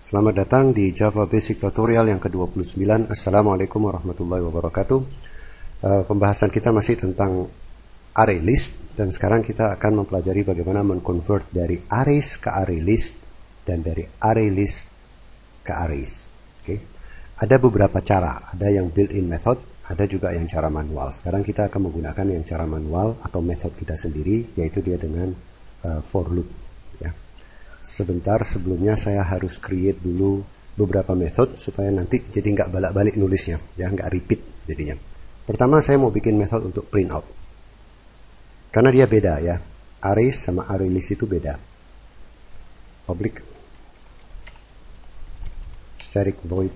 Selamat datang di Java Basic Tutorial yang ke-29. Assalamualaikum warahmatullahi wabarakatuh. Pembahasan kita masih tentang array list, dan sekarang kita akan mempelajari bagaimana mengconvert dari arrays ke array list dan dari array list ke arrays. Ada beberapa cara, ada yang built-in method, ada juga yang cara manual. Sekarang kita akan menggunakan yang cara manual atau method kita sendiri, yaitu dia dengan for loop. Sebentar sebelumnya saya harus create dulu beberapa method supaya nanti jadi nggak balik-balik nulisnya, ya nggak repeat jadinya. Pertama saya mau bikin method untuk print out, karena dia beda ya, arrays sama array list itu beda. Public static void,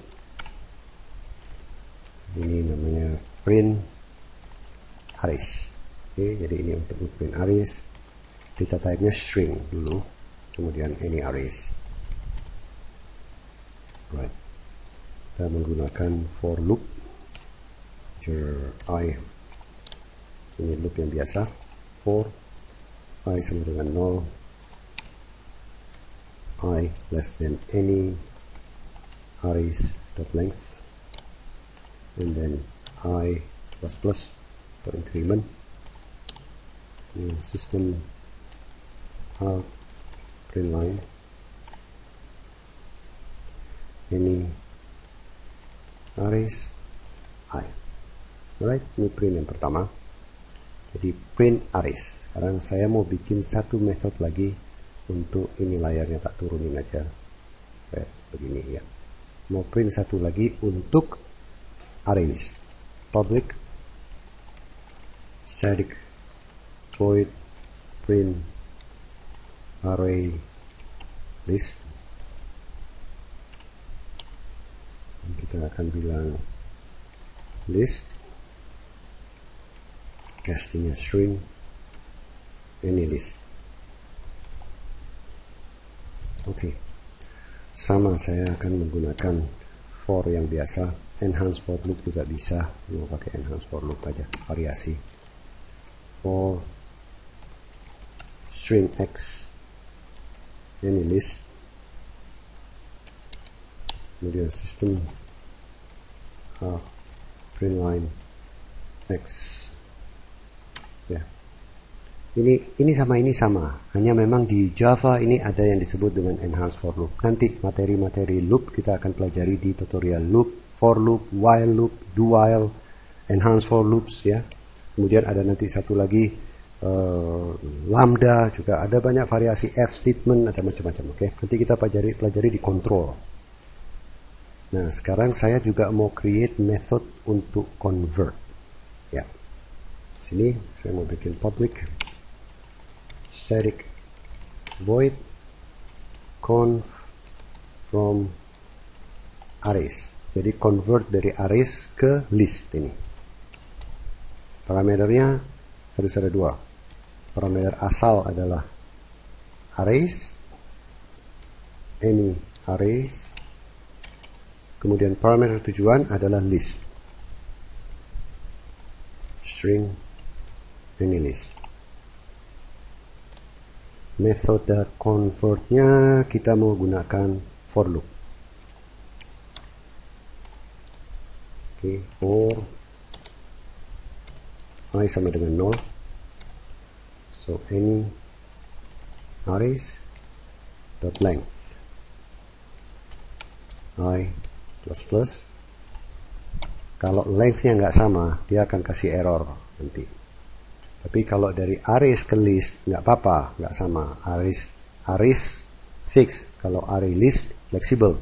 ini namanya print arrays. Jadi ini untuk print arrays, data type-nya string dulu. Kemudian any arrays. Right. Kita menggunakan for loop. I. Ini loop yang biasa. For I sama dengan 0. I less than any arrays dot length. And then I plus plus for increment. Ini system out. Print line any arrays I. Alright, ini print yang pertama. Jadi print arrays. Sekarang saya mau bikin satu method lagi untuk ini, layarnya tak turunin aja kayak begini ya. Mau print satu lagi untuk array list. Public static void print array list. Kita akan bilang list, castingnya string, any list. Oke. Sama saya akan menggunakan for yang biasa, enhance for loop juga bisa, mau pakai enhance for loop aja, variasi. For string x any list, kemudian system print line x ya. Ini sama, hanya memang di Java ini ada yang disebut dengan enhanced for loop. Nanti materi-materi loop kita akan pelajari di tutorial loop, for loop, while loop, do while, enhanced for loops ya. Kemudian ada nanti satu lagi lambda, juga ada banyak variasi, F statement, ada macam-macam. Oke, nanti kita pelajari di control. Nah, sekarang saya juga mau create method untuk convert ya. Sini saya mau bikin public static void conv from arrays. Jadi convert dari arrays ke list. Ini parameternya harus ada dua. Parameter asal adalah arrays, any arrays, kemudian parameter tujuan adalah list, string any list. Metode convertnya kita mau gunakan for loop. Oke, for I sama dengan 0. So any arrays dot length I plus plus. Kalau lengthnya nggak sama, dia akan kasih error nanti. Tapi kalau dari arrays ke list nggak apa-apa, nggak sama. Arrays fix, kalau array list fleksibel.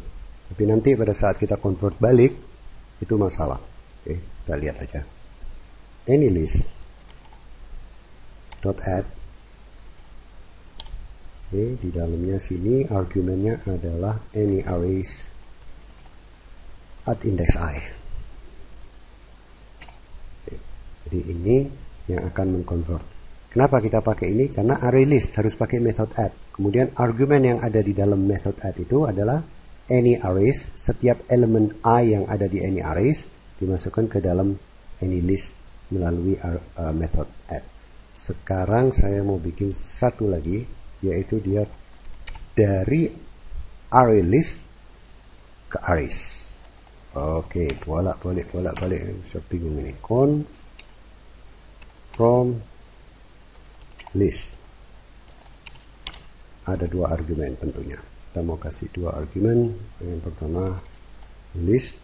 Tapi nanti pada saat kita convert balik itu masalah. Oke, kita lihat aja. Any list dot add. Oke, di dalamnya sini argumennya adalah any arrays at index I. Oke, jadi ini yang akan mengconvert. Kenapa kita pakai ini? Karena array list harus pakai method add. Kemudian argumen yang ada di dalam method add itu adalah any arrays. Setiap elemen I yang ada di any arrays dimasukkan ke dalam any list melalui method add. Sekarang saya mau bikin satu lagi, yaitu dia dari array list ke arrays. Oke, bolak-balik saya bingung ini. Conf from list. Ada dua argumen tentunya. Kita mau kasih dua argumen. Yang pertama list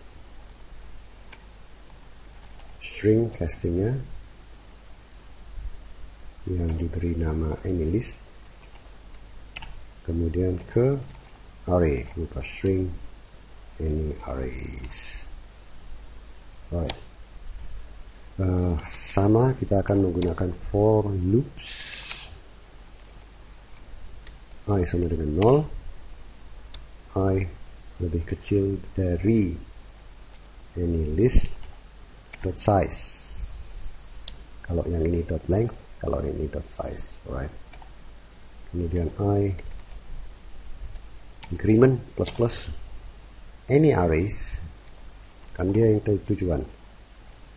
string castingnya yang diberi nama AnyList, kemudian ke array berupa string AnyArrays. Alright. Sama, kita akan menggunakan for loops. I sama dengan 0, I lebih kecil dari AnyList dot size. Kalau yang ini dot length, kalau ini dot size. Alright. Kemudian I increment plus AnyArrays, kan dia yang tujuan.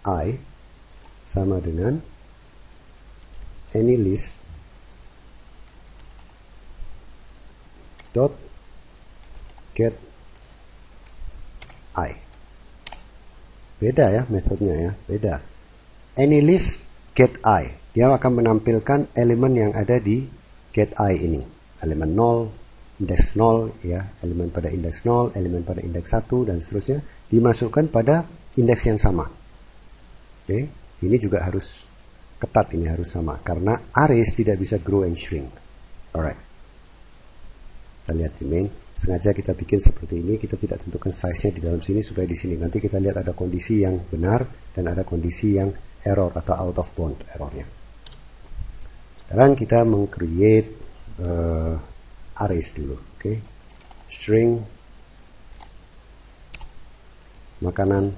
I sama dengan AnyList dot get I. Beda ya metodenya ya, beda. AnyList get I, dia akan menampilkan elemen yang ada di get I ini, elemen 0, indeks 0 ya, elemen pada indeks 0, elemen pada indeks 1 dan seterusnya dimasukkan pada indeks yang sama. Oke, ini juga harus ketat, ini harus sama karena arrays tidak bisa grow and shrink. Alright. Kita lihat di main, sengaja kita bikin seperti ini, kita tidak tentukan size-nya di dalam sini supaya di sini nanti kita lihat ada kondisi yang benar dan ada kondisi yang error atau out of bound errornya. Sekarang kita meng-create arrays dulu. Oke. String makanan,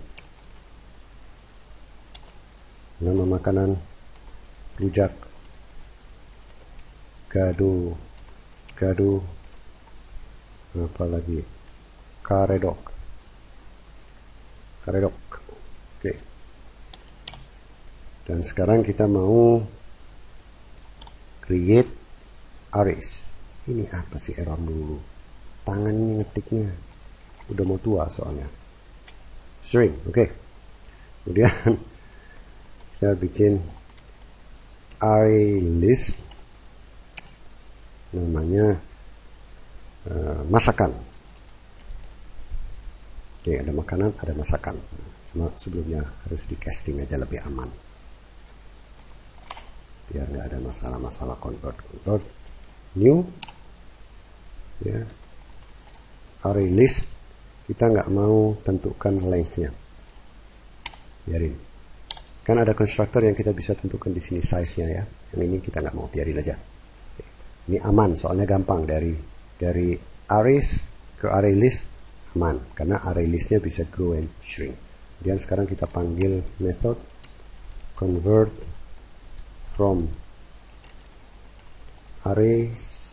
nama makanan, rujak, gado, apalagi karedok. Oke. Dan sekarang kita mau create arrays. Ini apa sih error dulu? Tangan ini ngetiknya udah mau tua soalnya. String, oke. Kemudian kita bikin array list, namanya masakan. Oke, ada makanan, ada masakan. Cuma sebelumnya harus di casting aja lebih aman, biar nggak ada masalah convert new ya. Array list kita nggak mau tentukan length-nya, biarin. Kan ada constructor yang kita bisa tentukan di sini size-nya ya. Yang ini kita nggak mau, biarin aja. Ini aman, soalnya gampang dari arrays ke array list aman, karena array listnya bisa grow and shrink. Kemudian sekarang kita panggil method convert from arrays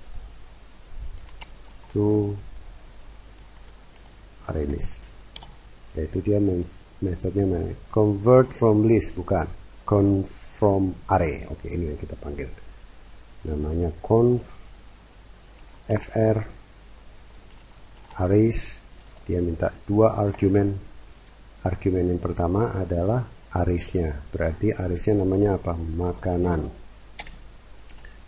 to array list, yaitu dia metodenya convert from list, bukan conv from array. Oke, ini yang kita panggil, namanya conv fr arrays. Dia minta dua argumen. Argumen yang pertama adalah arraysnya, berarti arraysnya namanya apa? Makanan.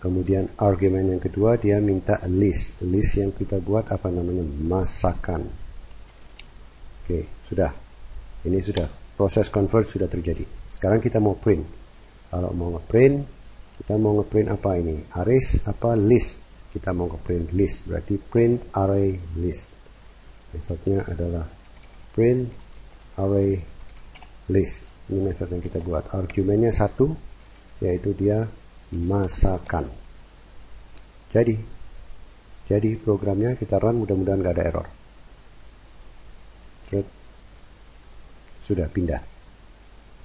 Kemudian argumen yang kedua dia minta list. List yang kita buat apa namanya? Masakan. Oke, sudah. Ini sudah, proses convert sudah terjadi. Sekarang kita mau print. Kalau mau ngeprint, kita mau ngeprint apa ini? Arrays apa list? Kita mau ngeprint list, berarti print array list. Metodenya adalah print array list. Ini metode yang kita buat. Argumennya 1, yaitu dia masakan. Jadi programnya kita run, mudah-mudahan nggak ada error. Sudah pindah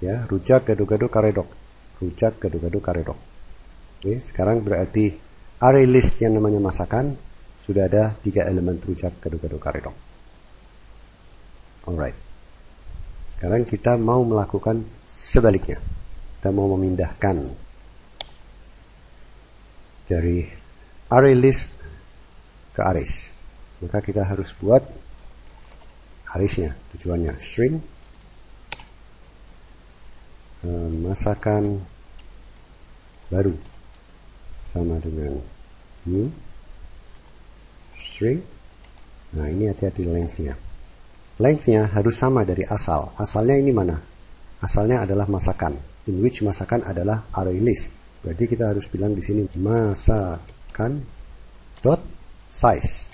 ya, rujak gado-gado karedok, rujak gado-gado karedok. Oke, sekarang berarti array list yang namanya masakan sudah ada 3 elemen rujak gado-gado karedok. Alright, sekarang kita mau melakukan sebaliknya. Kita mau memindahkan dari array list ke arrays. Maka kita harus buat arraysnya, tujuannya string masakan baru sama dengan new string. Nah, ini hati-hati lengthnya. Lengthnya harus sama dari asal. Asalnya ini mana? Asalnya adalah masakan, in which masakan adalah array list. Berarti kita harus bilang di sini masakan dot size.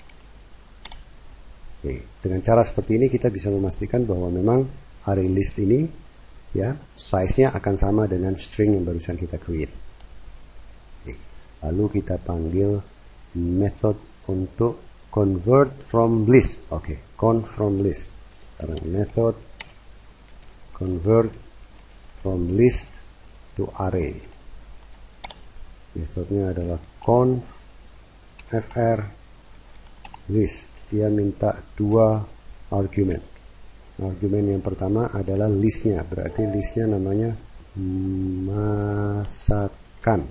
Oke, dengan cara seperti ini kita bisa memastikan bahwa memang array list ini ya size-nya akan sama dengan string yang barusan kita create. Oke, lalu kita panggil method untuk convert from list. Oke, convert from list. Sekarang method convert from list to array. Metodenya adalah conv fr list. Dia minta 2 argumen. Argumen yang pertama adalah listnya, berarti listnya namanya masakan.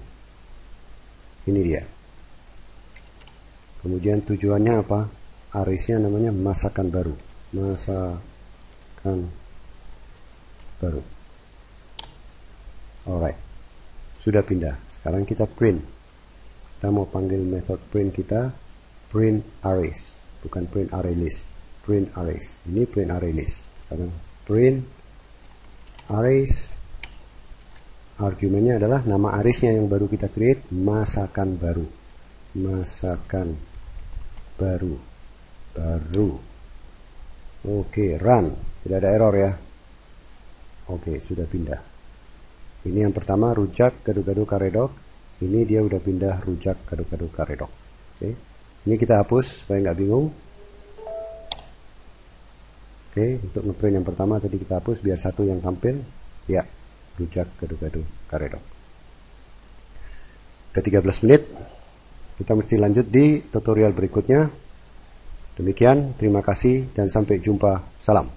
Ini dia. Kemudian tujuannya apa? Arraysnya namanya masakan baru. Masakan baru. Alright. Sudah pindah. Sekarang kita print. Kita mau panggil method print kita print arrays. Bukan print array list, print arrays. Ini print array list. Sekarang print arrays, argumennya adalah nama arraysnya yang baru kita create, masakan baru. Masakan baru. Oke, run. Tidak ada error ya. Oke, sudah pindah. Ini yang pertama rujak gadu-gadu karedok. Ini dia udah pindah rujak gadu-gadu karedok. Oke. Ini kita hapus supaya nggak bingung. Oke, untuk ngeprint yang pertama tadi kita hapus biar satu yang tampil. Ya, rujak gadu-gadu karedok. Udah 13 menit. Kita mesti lanjut di tutorial berikutnya. Demikian, terima kasih dan sampai jumpa. Salam.